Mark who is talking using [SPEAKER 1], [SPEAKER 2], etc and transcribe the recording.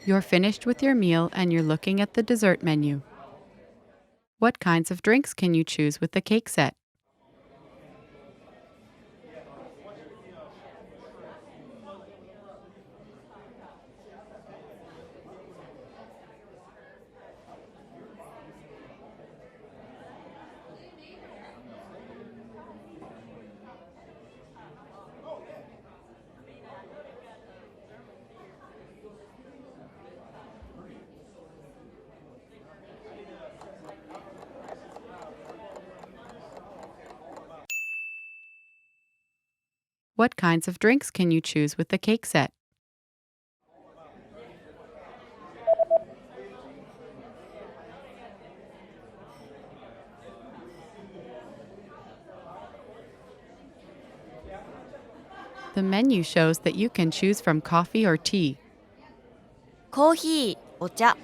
[SPEAKER 1] You're finished with your meal and you're looking at the dessert menu. What kinds of drinks can you choose with the cake set? What kinds of drinks can you choose with the cake set? The menu shows that you can choose from coffee or tea.
[SPEAKER 2] コーヒー、お茶、